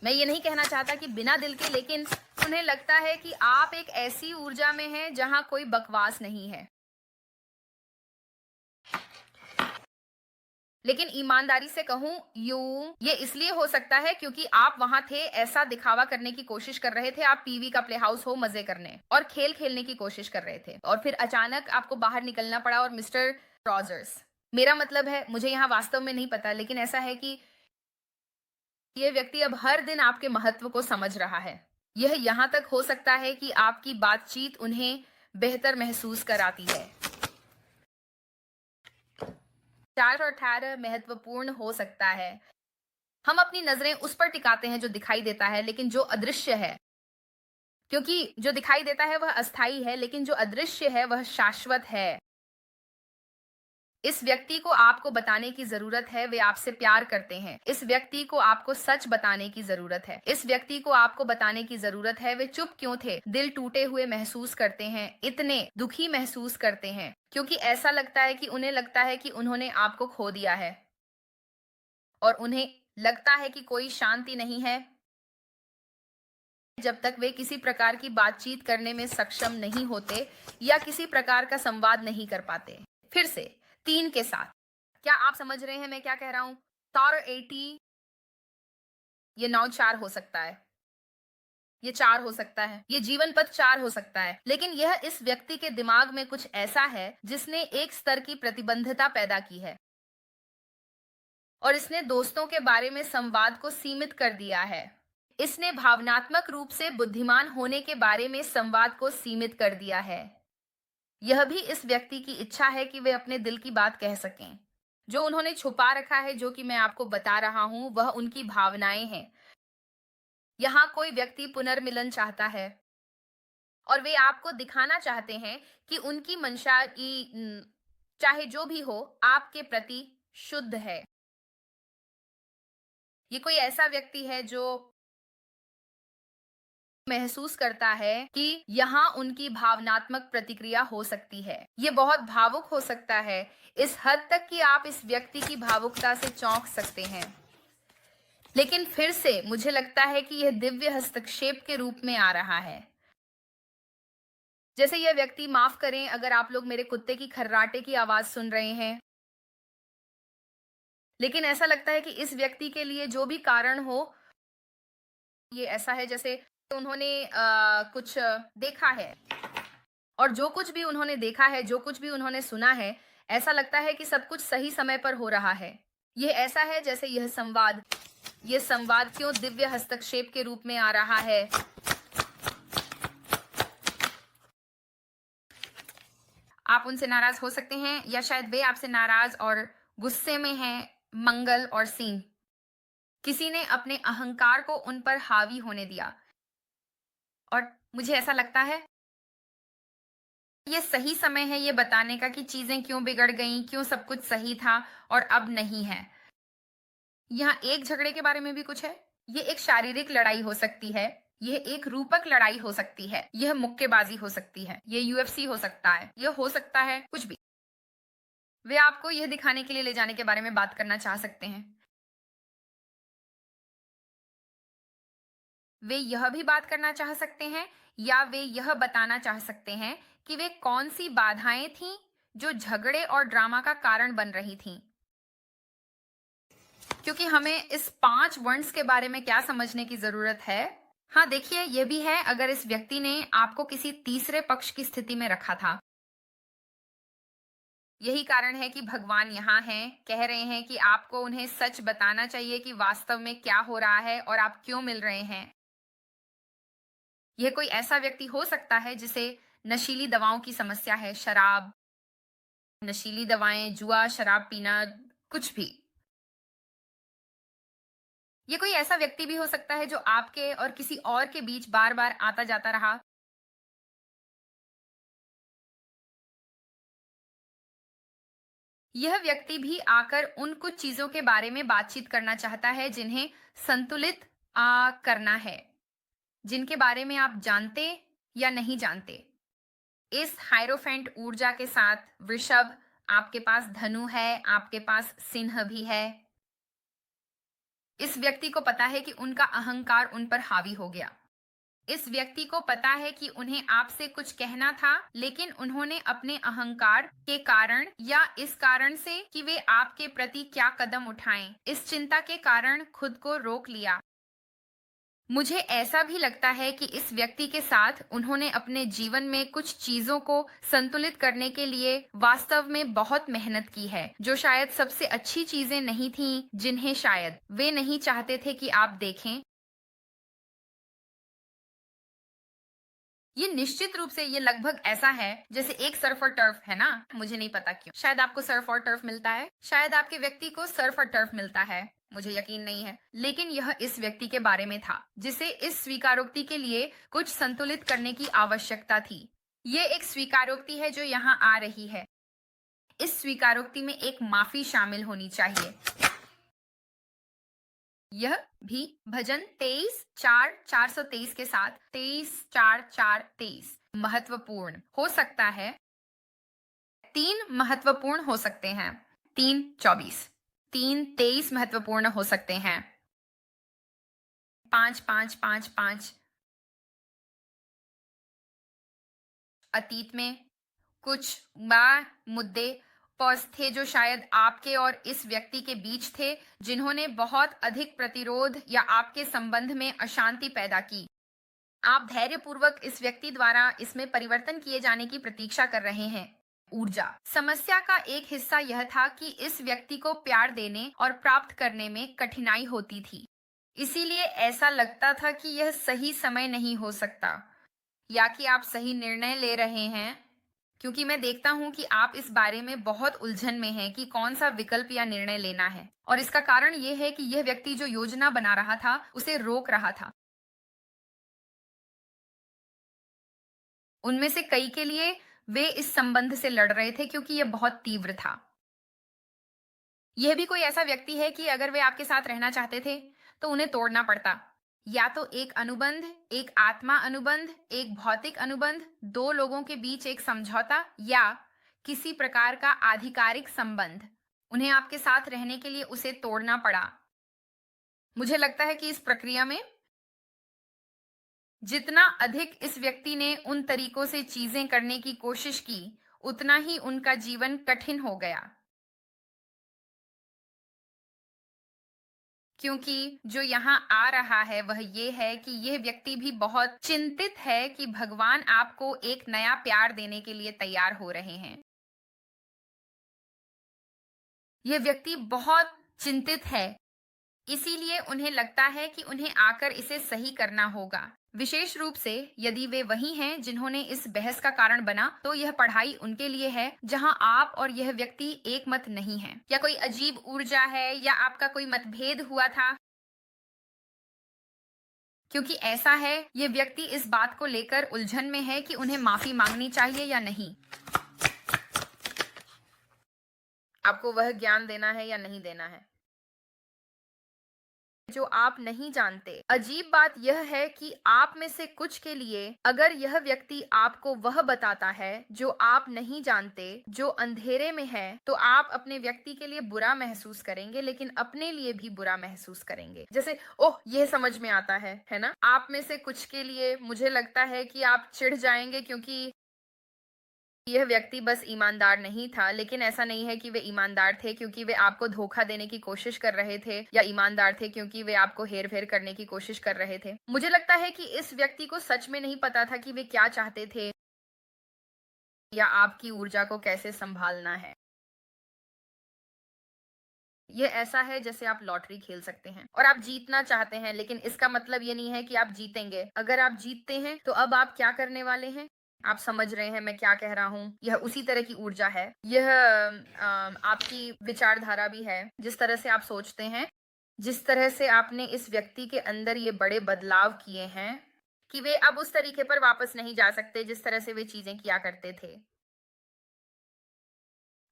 S1: मैं ये नहीं कहना चाहता कि बिना दिल के, लेकिन उन्हें लगता है कि आप एक ऐसी ऊर्जा में हैं जहां कोई बकवास नहीं है। लेकिन ईमानदारी से कहूं, ये इसलिए हो सकता है क्योंकि आप वहां थे, ऐसा दिखावा करने की कोशिश कर रहे थे। आप टीवी का प्ले हाउस हो, मजे करने और खेल खेलने की कोशिश कर रहे थे, और फिर अचानक आपको बाहर निकलना पड़ा। और मिस्टर रॉजर्स, मेरा मतलब है, मुझे यहाँ वास्तव में नहीं पता, लेकिन ऐसा है कि यह व्यक्ति अब हर दिन आपके महत्व को समझ रहा है। यह यहाँ तक हो सकता है कि आपकी बातचीत उन्हें बेहतर महसूस कराती है। 4 और 18 महत्वपूर्ण हो सकता है। हम अपनी नजरें उस पर टिकाते हैं जो दिखाई देता है, लेकिन जो अदृश्य है, क्योंकि जो दिखाई देता है वह अस्थाई है, लेकिन जो अदृश्य है वह शाश्वत है। इस व्यक्ति को आपको बताने की जरूरत है वे आपसे प्यार करते हैं। इस व्यक्ति को आपको सच बताने की जरूरत है। इस व्यक्ति को आपको बताने की जरूरत है वे चुप क्यों थे। दिल टूटे हुए महसूस करते हैं, इतने दुखी महसूस करते हैं, क्योंकि ऐसा लगता है कि उन्हें लगता है कि उन्होंने आपको खो दिया है, और उन्हें लगता है कि कोई शांति नहीं है जब तक वे किसी प्रकार की बातचीत करने में सक्षम नहीं होते या किसी प्रकार का संवाद नहीं कर पाते। फिर से 3 के साथ, क्या आप समझ रहे हैं मैं क्या कह रहा हूं? तार 80, ये 9 4 हो सकता है, ये 4 हो सकता है, ये जीवन पथ 4 हो सकता है, लेकिन यह इस व्यक्ति के दिमाग में कुछ ऐसा है जिसने एक स्तर की प्रतिबद्धता पैदा की है, और इसने दोस्तों के बारे में संवाद को सीमित कर दिया है। इसने भावनात्मक रूप से बुद्धिमान होने के बारे में संवाद को सीमित कर दिया है। यह भी इस व्यक्ति की इच्छा है कि वे अपने दिल की बात कह सकें। जो उन्होंने छुपा रखा है, जो कि मैं आपको बता रहा हूं, वह उनकी भावनाएं हैं। यहाँ कोई व्यक्ति पुनर्मिलन चाहता है, और वे आपको दिखाना चाहते हैं कि उनकी मंशा चाहे जो भी हो, आपके प्रति शुद्ध है। ये कोई ऐसा व्यक्ति है जो महसूस करता है कि यहाँ उनकी भावनात्मक प्रतिक्रिया हो सकती है। ये बहुत भावुक हो सकता है, इस हद तक कि आप इस व्यक्ति की भावुकता से चौंक सकते हैं। लेकिन फिर से मुझे लगता है कि यह दिव्य हस्तक्षेप के रूप में आ रहा है। जैसे यह व्यक्ति, माफ करें अगर आप लोग मेरे कुत्ते की खर्राटे की आवाज सुन रहे हैं, लेकिन ऐसा लगता है कि इस व्यक्ति के लिए जो भी कारण हो, ये ऐसा है जैसे उन्होंने कुछ देखा है, और जो कुछ भी उन्होंने देखा है, जो कुछ भी उन्होंने सुना है, ऐसा लगता है कि सब कुछ सही समय पर हो रहा है। ये ऐसा है जैसे ये संवाद क्यों दिव्य हस्तक्षेप के रूप में आ रहा है। आप उनसे नाराज हो सकते हैं या शायद वे आपसे नाराज और गुस्से में हैं। मंगल और सिंह, किसी ने अपने अहंकार को उन पर हावी होने दिया और मुझे ऐसा लगता है ये सही समय है ये बताने का कि चीजें क्यों बिगड़ गईं, क्यों सब कुछ सही था और अब नहीं है। यहाँ एक झगड़े के बारे में भी कुछ है। ये एक शारीरिक लड़ाई हो सकती है, यह एक रूपक लड़ाई हो सकती है, यह मुक्केबाजी हो सकती है, ये यूएफसी हो सकता है, यह हो सकता है कुछ भी। वे आपको यह दिखाने के लिए ले जाने के बारे में बात करना चाह सकते हैं। वे यह भी बात करना चाह सकते हैं या वे यह बताना चाह सकते हैं कि वे कौन सी बाधाएं थीं जो झगड़े और ड्रामा का कारण बन रही थीं। क्योंकि हमें इस 5 वर्ड्स के बारे में क्या समझने की जरूरत है। हाँ देखिए, यह भी है अगर इस व्यक्ति ने आपको किसी तीसरे पक्ष की स्थिति में रखा था। यही कारण है कि भगवान यहाँ हैं, कह रहे हैं कि आपको उन्हें सच बताना चाहिए कि वास्तव में क्या हो रहा है और आप क्यों मिल रहे हैं। यह कोई ऐसा व्यक्ति हो सकता है जिसे नशीली दवाओं की समस्या है, शराब, नशीली दवाएं, जुआ, शराब पीना, कुछ भी। ये कोई ऐसा व्यक्ति भी हो सकता है जो आपके और किसी और के बीच बार बार आता जाता रहा। यह व्यक्ति भी आकर उन कुछ चीजों के बारे में बातचीत करना चाहता है जिन्हें संतुलित करना है, जिनके बारे में आप जानते या नहीं जानते। इस हायरोफेंट ऊर्जा के साथ वृषभ, आपके पास धनु है, आपके पास सिंह भी है। इस व्यक्ति को पता है कि उनका अहंकार उन पर हावी हो गया। इस व्यक्ति को पता है कि उन्हें आपसे कुछ कहना था, लेकिन उन्होंने अपने अहंकार के कारण या इस कारण से कि वे आपके प्रति क्या कदम उठाएं, इस चिंता के कारण खुद को रोक लिया। मुझे ऐसा भी लगता है कि इस व्यक्ति के साथ उन्होंने अपने जीवन में कुछ चीजों को संतुलित करने के लिए वास्तव में बहुत मेहनत की है, जो शायद सबसे अच्छी चीजें नहीं थीं, जिन्हें शायद वे नहीं चाहते थे कि आप देखें। ये निश्चित रूप से ये लगभग ऐसा है जैसे एक सर्फ और टर्फ है ना। मुझे नहीं पता क्यों, शायद आपको सर्फ और टर्फ मिलता है, शायद आपके व्यक्ति को सर्फ और टर्फ मिलता है, मुझे यकीन नहीं है। लेकिन यह इस व्यक्ति के बारे में था जिसे इस स्वीकारोक्ति के लिए कुछ संतुलित करने की आवश्यकता थी। ये एक स्वीकारोक्ति है जो यहाँ आ रही है। इस स्वीकारोक्ति में एक माफी शामिल होनी चाहिए। यह भी भजन 23:4 423 के साथ 23:4 4 23 महत्वपूर्ण हो सकता है। 3 महत्वपूर्ण हो सकते हैं, 3:24, 3:23 महत्वपूर्ण हो सकते हैं, 5:5 5 5। अतीत में कुछ मुद्दे पॉज थे जो शायद आपके और इस व्यक्ति के बीच थे, जिन्होंने बहुत अधिक प्रतिरोध या आपके संबंध में अशांति पैदा की। आप धैर्यपूर्वक इस व्यक्ति द्वारा इसमें परिवर्तन किए जाने की प्रतीक्षा कर रहे हैं। ऊर्जा समस्या का एक हिस्सा यह था कि इस व्यक्ति को प्यार देने और प्राप्त करने में कठिनाई होती थी, इसीलिए ऐसा लगता था कि यह सही समय नहीं हो सकता या कि आप सही निर्णय ले रहे हैं। क्योंकि मैं देखता हूं कि आप इस बारे में बहुत उलझन में हैं कि कौन सा विकल्प या निर्णय लेना है, और इसका कारण यह है कि यह व्यक्ति जो योजना बना रहा था उसे रोक रहा था। उनमें से कई के लिए वे इस संबंध से लड़ रहे थे क्योंकि यह बहुत तीव्र था। यह भी कोई ऐसा व्यक्ति है कि अगर वे आपके साथ रहना चाहते थे तो उन्हें तोड़ना पड़ता। या तो एक अनुबंध, एक आत्मा अनुबंध, एक भौतिक अनुबंध, दो लोगों के बीच एक समझौता या किसी प्रकार का आधिकारिक संबंध। उन्हें आपके साथ रहने के लिए उसे तोड़ना पड़ा। मुझे लगता है कि इस प्रक्रिया में जितना अधिक इस व्यक्ति ने उन तरीकों से चीजें करने की कोशिश की, उतना ही उनका जीवन कठिन हो गया। क्योंकि जो यहाँ आ रहा है वह ये है कि यह व्यक्ति भी बहुत चिंतित है कि भगवान आपको एक नया प्यार देने के लिए तैयार हो रहे हैं। ये व्यक्ति बहुत चिंतित है, इसीलिए उन्हें लगता है कि उन्हें आकर इसे सही करना होगा। विशेष रूप से यदि वे वही हैं जिन्होंने इस बहस का कारण बना, तो यह पढ़ाई उनके लिए है जहां आप और यह व्यक्ति एक मत नहीं हैं। या कोई अजीब ऊर्जा है या आपका कोई मतभेद हुआ था। क्योंकि ऐसा है, ये व्यक्ति इस बात को लेकर उलझन में है कि उन्हें माफी मांगनी चाहिए या नहीं। आपको वह ज्ञान देना है या नहीं देना है जो आप नहीं जानते। अजीब बात यह है कि आप में से कुछ के लिए अगर यह व्यक्ति आपको वह बताता है जो आप नहीं जानते, जो अंधेरे में है, तो आप अपने व्यक्ति के लिए बुरा महसूस करेंगे, लेकिन अपने लिए भी बुरा महसूस करेंगे। जैसे ओह, यह समझ में आता है ना। आप में से कुछ के लिए मुझे लगता है कि आप चिढ़ जाएंगे क्योंकि यह व्यक्ति बस ईमानदार नहीं था, लेकिन ऐसा नहीं है कि वे ईमानदार थे क्योंकि वे आपको धोखा देने की कोशिश कर रहे थे, या ईमानदार थे क्योंकि वे आपको हेर-फेर करने की कोशिश कर रहे थे। मुझे लगता है कि इस व्यक्ति को सच में नहीं पता था कि वे क्या चाहते थे या आपकी ऊर्जा को कैसे संभालना है। ये ऐसा है जैसे आप लॉटरी खेल सकते हैं और आप जीतना चाहते हैं, लेकिन इसका मतलब ये नहीं है कि आप जीतेंगे। अगर आप जीतते हैं तो अब आप क्या करने वाले हैं? आप समझ रहे हैं मैं क्या कह रहा हूँ? यह उसी तरह की ऊर्जा है। यह आपकी विचारधारा भी है, जिस तरह से आप सोचते हैं, जिस तरह से आपने इस व्यक्ति के अंदर ये बड़े बदलाव किए हैं कि वे अब उस तरीके पर वापस नहीं जा सकते जिस तरह से वे चीजें किया करते थे।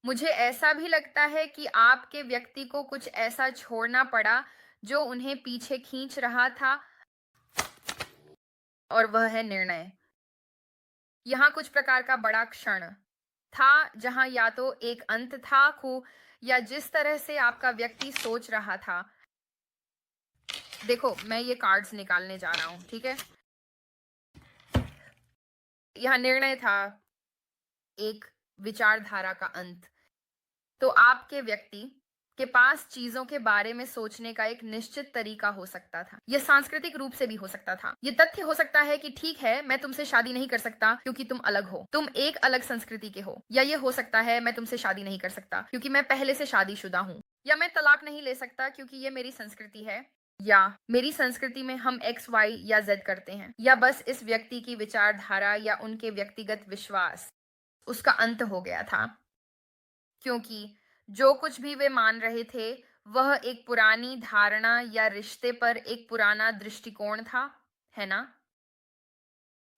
S1: मुझे ऐसा भी लगता है कि आपके व्यक्ति को कुछ ऐसा छोड़ना पड़ा जो उन्हें पीछे खींच रहा था, और वह है निर्णय। यहाँ कुछ प्रकार का बड़ा क्षण था जहां या तो एक अंत था खो, या जिस तरह से आपका व्यक्ति सोच रहा था। देखो, मैं ये कार्ड्स निकालने जा रहा हूं, ठीक है। यहाँ निर्णय था, एक विचारधारा का अंत। तो आपके व्यक्ति के पास चीजों के बारे में सोचने का एक निश्चित तरीका हो सकता था। यह सांस्कृतिक रूप से भी हो सकता था। यह तथ्य हो सकता है कि ठीक है, मैं तुमसे शादी नहीं कर सकता क्योंकि तुम अलग हो, तुम एक अलग संस्कृति के हो। या यह हो सकता है, मैं तुमसे शादी नहीं कर सकता क्योंकि मैं पहले से शादीशुदा हूँ। या मैं तलाक नहीं ले सकता क्योंकि ये मेरी संस्कृति है। या मेरी संस्कृति में हम एक्स, वाई या जेड करते हैं। या बस इस व्यक्ति की विचारधारा या उनके व्यक्तिगत विश्वास, उसका अंत हो गया था, क्योंकि जो कुछ भी वे मान रहे थे वह एक पुरानी धारणा या रिश्ते पर एक पुराना दृष्टिकोण था, है ना।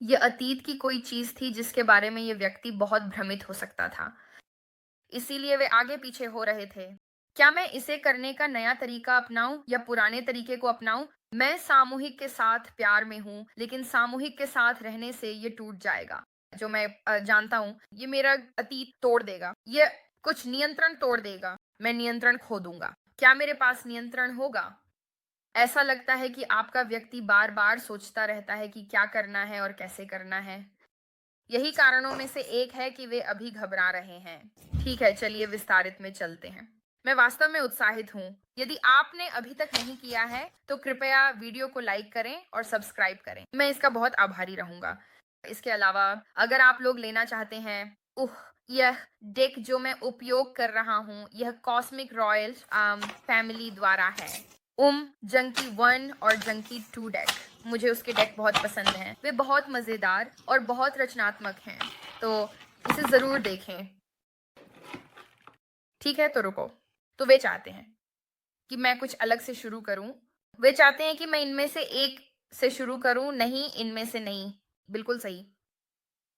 S1: यह अतीत की कोई चीज थी जिसके बारे में यह व्यक्ति बहुत भ्रमित हो सकता था, इसीलिए वे आगे पीछे हो रहे थे। क्या मैं इसे करने का नया तरीका अपनाऊं या पुराने तरीके को अपनाऊं? मैं सामूहिक के साथ प्यार में हूं, लेकिन सामूहिक के साथ रहने से ये टूट जाएगा। जो मैं जानता हूं, ये मेरा अतीत तोड़ देगा, ये कुछ नियंत्रण तोड़ देगा, मैं नियंत्रण खो दूंगा। क्या मेरे पास नियंत्रण होगा? ऐसा लगता है कि आपका व्यक्ति बार बार सोचता रहता है कि क्या करना है और कैसे करना है। यही कारणों में से एक है कि वे अभी घबरा रहे हैं। ठीक है, चलिए विस्तारित में चलते हैं। मैं वास्तव में उत्साहित हूँ। यदि आपने अभी तक नहीं किया है तो कृपया वीडियो को लाइक करें और सब्सक्राइब करें, मैं इसका बहुत आभारी रहूंगा। इसके अलावा अगर आप लोग लेना चाहते हैं, यह डेक जो मैं उपयोग कर रहा हूँ, यह कॉस्मिक रॉयल फैमिली द्वारा है। जंकी 1 और जंकी 2 डेक, मुझे उसके डेक बहुत पसंद हैं। वे बहुत मज़ेदार और बहुत रचनात्मक हैं, तो इसे ज़रूर देखें। ठीक है, तो रुको। तो वे चाहते हैं कि मैं कुछ अलग से शुरू करूं। वे चाहते हैं कि मैं इनमें से एक से शुरू करूं, नहीं इनमें से नहीं। बिल्कुल सही।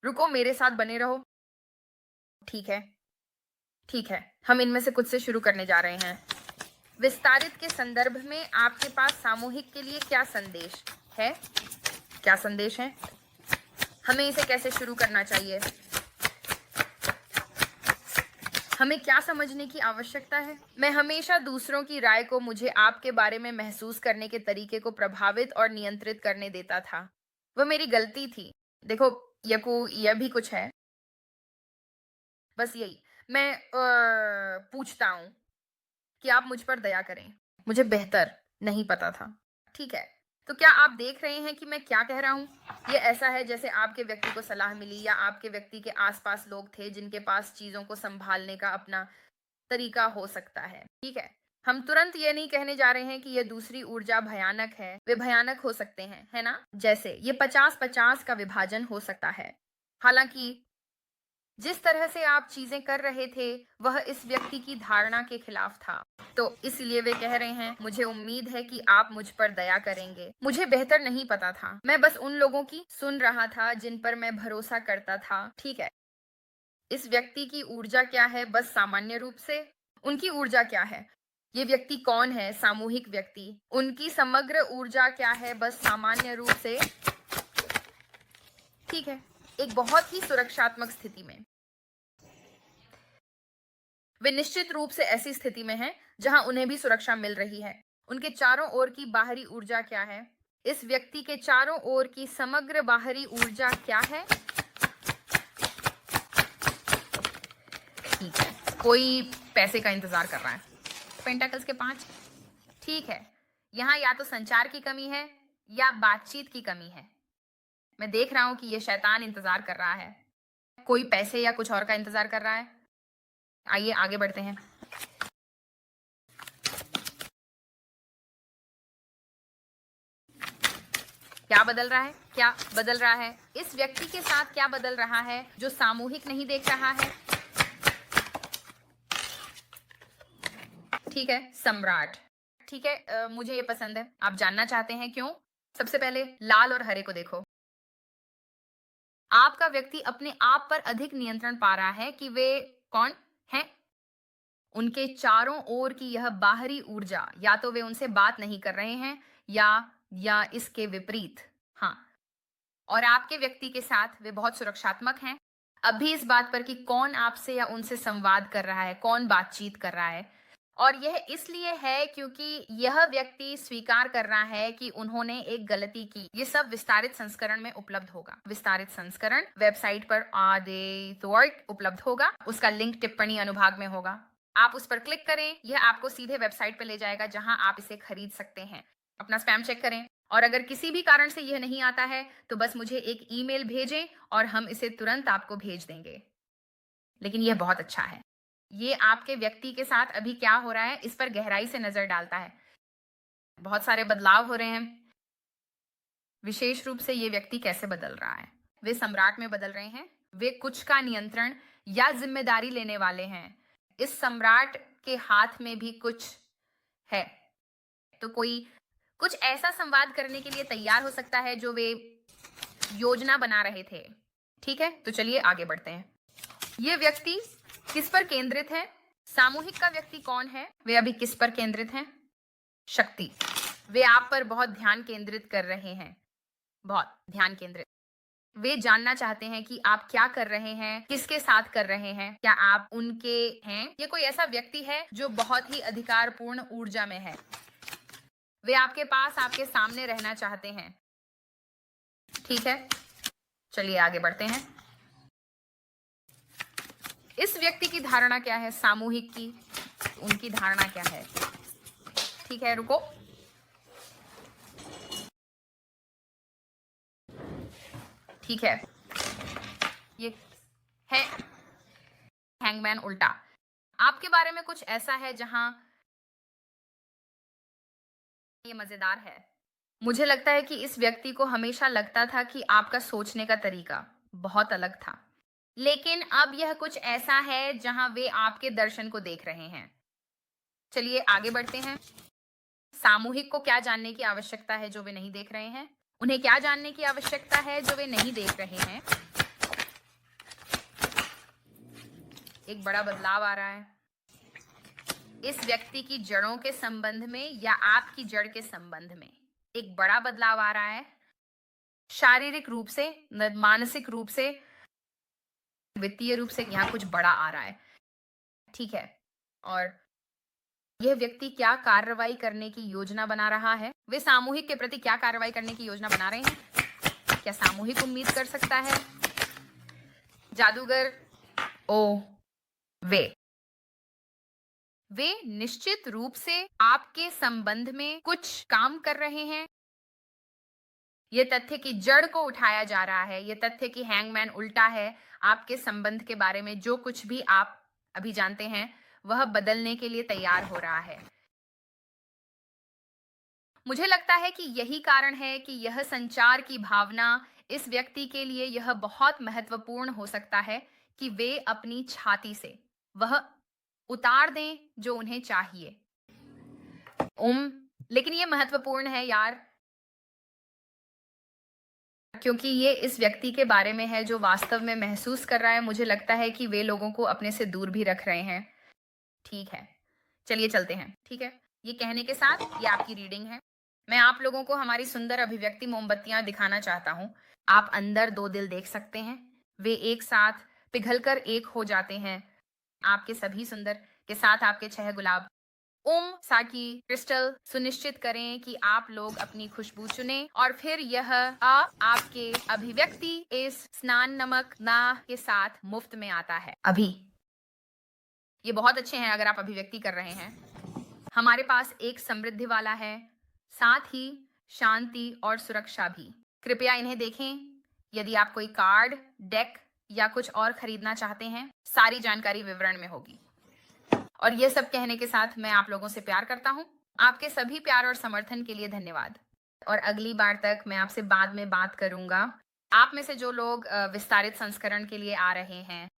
S1: रुको, मेरे साथ बने रहो। ठीक है, ठीक है, हम इनमें से कुछ से शुरू करने जा रहे हैं। विस्तारित के संदर्भ में आपके पास सामूहिक के लिए क्या संदेश है? क्या संदेश है? हमें इसे कैसे शुरू करना चाहिए? हमें क्या समझने की आवश्यकता है? मैं हमेशा दूसरों की राय को मुझे आपके बारे में महसूस करने के तरीके को प्रभावित और नियंत्रित करने देता था। वह मेरी गलती थी। देखो यकू, यह भी कुछ है। बस यही मैं पूछता हूँ कि आप मुझ पर दया करें। मुझे बेहतर नहीं पता था। ठीक है, तो क्या आप देख रहे हैं कि मैं क्या कह रहा हूँ? ये ऐसा है जैसे आपके व्यक्ति को सलाह मिली, या आपके व्यक्ति के आसपास लोग थे जिनके पास चीजों को संभालने का अपना तरीका हो सकता है। ठीक है, हम तुरंत ये नहीं कहने जा रहे हैं कि ये दूसरी ऊर्जा भयानक है, वे भयानक हो सकते हैं, है ना? जैसे ये 50-50 का विभाजन हो सकता है। हालांकि जिस तरह से आप चीजें कर रहे थे वह इस व्यक्ति की धारणा के खिलाफ था, तो इसलिए वे कह रहे हैं मुझे उम्मीद है कि आप मुझ पर दया करेंगे। मुझे बेहतर नहीं पता था, मैं बस उन लोगों की सुन रहा था जिन पर मैं भरोसा करता था। ठीक है, इस व्यक्ति की ऊर्जा क्या है? बस सामान्य रूप से उनकी ऊर्जा क्या है? ये व्यक्ति कौन है? सामूहिक व्यक्ति। उनकी समग्र ऊर्जा क्या है? बस सामान्य रूप से। ठीक है, एक बहुत ही सुरक्षात्मक स्थिति में वे निश्चित रूप से ऐसी स्थिति में हैं जहां उन्हें भी सुरक्षा मिल रही है। उनके चारों ओर की बाहरी ऊर्जा क्या है? इस व्यक्ति के चारों ओर की समग्र बाहरी ऊर्जा क्या है? ठीक है, कोई पैसे का इंतजार कर रहा है। पेंटाकल्स के 5। ठीक है, यहाँ या तो संचार की कमी है या बातचीत की कमी है। मैं देख रहा हूं कि ये शैतान इंतजार कर रहा है, कोई पैसे या कुछ और का इंतजार कर रहा है। आइए आगे बढ़ते हैं। क्या बदल रहा है? क्या बदल रहा है? इस व्यक्ति के साथ क्या बदल रहा है जो सामूहिक नहीं देख रहा है? ठीक है, सम्राट। ठीक है, मुझे ये पसंद है। आप जानना चाहते हैं क्यों? सबसे पहले लाल और हरे को देखो। आपका व्यक्ति अपने आप पर अधिक नियंत्रण पा रहा है कि वे कौन हैं। उनके चारों ओर की यह बाहरी ऊर्जा, या तो वे उनसे बात नहीं कर रहे हैं या इसके विपरीत। हाँ, और आपके व्यक्ति के साथ वे बहुत सुरक्षात्मक हैं। अब भी इस बात पर कि कौन आपसे या उनसे संवाद कर रहा है, कौन बातचीत कर रहा है। और यह इसलिए है क्योंकि यह व्यक्ति स्वीकार कर रहा है कि उन्होंने एक गलती की। ये सब विस्तारित संस्करण में उपलब्ध होगा। विस्तारित संस्करण वेबसाइट पर आदेश उपलब्ध होगा। उसका लिंक टिप्पणी अनुभाग में होगा। आप उस पर क्लिक करें, यह आपको सीधे वेबसाइट पर ले जाएगा जहां आप इसे खरीद सकते हैं। अपना स्पैम चेक करें, और अगर किसी भी कारण से यह नहीं आता है तो बस मुझे एक ईमेल भेजें और हम इसे तुरंत आपको भेज देंगे। लेकिन यह बहुत अच्छा है। ये आपके व्यक्ति के साथ अभी क्या हो रहा है इस पर गहराई से नजर डालता है। बहुत सारे बदलाव हो रहे हैं। विशेष रूप से ये व्यक्ति कैसे बदल रहा है? वे सम्राट में बदल रहे हैं। वे कुछ का नियंत्रण या जिम्मेदारी लेने वाले हैं। इस सम्राट के हाथ में भी कुछ है, तो कोई कुछ ऐसा संवाद करने के लिए तैयार हो सकता है जो वे योजना बना रहे थे। ठीक है, तो चलिए आगे बढ़ते हैं। ये व्यक्ति किस पर केंद्रित है? सामूहिक का व्यक्ति कौन है? वे अभी किस पर केंद्रित हैं? शक्ति। वे आप पर बहुत ध्यान केंद्रित कर रहे हैं, बहुत ध्यान केंद्रित। वे जानना चाहते हैं कि आप क्या कर रहे हैं, किसके साथ कर रहे हैं, क्या आप उनके हैं। ये कोई ऐसा व्यक्ति है जो बहुत ही अधिकारपूर्ण ऊर्जा में है। वे आपके पास, आपके सामने रहना चाहते हैं। ठीक है, चलिए आगे बढ़ते हैं। इस व्यक्ति की धारणा क्या है? सामूहिक की उनकी धारणा क्या है? ठीक है, रुको। ठीक है, ये है हैंगमैन उल्टा। आपके बारे में कुछ ऐसा है जहां ये मजेदार है। मुझे लगता है कि इस व्यक्ति को हमेशा लगता था कि आपका सोचने का तरीका बहुत अलग था, लेकिन अब यह कुछ ऐसा है जहां वे आपके दर्शन को देख रहे हैं। चलिए आगे बढ़ते हैं। सामूहिक को क्या जानने की आवश्यकता है जो वे नहीं देख रहे हैं? उन्हें क्या जानने की आवश्यकता है जो वे नहीं देख रहे हैं? एक बड़ा बदलाव आ रहा है इस व्यक्ति की जड़ों के संबंध में या आपकी जड़ के संबंध में। एक बड़ा बदलाव आ रहा है, शारीरिक रूप से, मानसिक रूप से, वित्तीय रूप से। यहाँ कुछ बड़ा आ रहा है। ठीक है, और यह व्यक्ति क्या कार्रवाई करने की योजना बना रहा है? वे सामूहिक के प्रति क्या कार्रवाई करने की योजना बना रहे हैं? क्या सामूहिक उम्मीद कर सकता है? जादूगर। ओ, वे निश्चित रूप से आपके संबंध में कुछ काम कर रहे हैं। ये तथ्य की जड़ को उठाया जा रहा है। ये तथ्य कि हैंगमैन उल्टा है। आपके संबंध के बारे में जो कुछ भी आप अभी जानते हैं वह बदलने के लिए तैयार हो रहा है। मुझे लगता है कि यही कारण है कि यह संचार की भावना इस व्यक्ति के लिए यह बहुत महत्वपूर्ण हो सकता है कि वे अपनी छाती से वह उतार दें जो उन्हें चाहिए। लेकिन ये महत्वपूर्ण है यार, क्योंकि ये इस व्यक्ति के बारे में है जो वास्तव में महसूस कर रहा है। मुझे लगता है कि वे लोगों को अपने से दूर भी रख रहे हैं। ठीक है, चलिए चलते हैं। ठीक है, ये कहने के साथ ये आपकी रीडिंग है। मैं आप लोगों को हमारी सुंदर अभिव्यक्ति मोमबत्तियां दिखाना चाहता हूँ। आप अंदर दो दिल देख सकते हैं, वे एक साथ पिघलकर एक हो जाते हैं। आपके सभी सुंदर के साथ आपके 6 गुलाब। ओम साकी क्रिस्टल सुनिश्चित करें कि आप लोग अपनी खुशबू चुनें और फिर यह आपके अभिव्यक्ति इस स्नान नमक ना के साथ मुफ्त में आता है अभी। ये बहुत अच्छे हैं अगर आप अभिव्यक्ति कर रहे हैं। हमारे पास एक समृद्धि वाला है, साथ ही शांति और सुरक्षा भी। कृपया इन्हें देखें। यदि आप कोई कार्ड, डेक या कुछ और खरीदना चाहते हैं, सारी जानकारी विवरण में होगी। और ये सब कहने के साथ मैं आप लोगों से प्यार करता हूँ। आपके सभी प्यार और समर्थन के लिए धन्यवाद। और अगली बार तक मैं आपसे बाद में बात करूंगा। आप में से जो लोग विस्तारित संस्करण के लिए आ रहे हैं,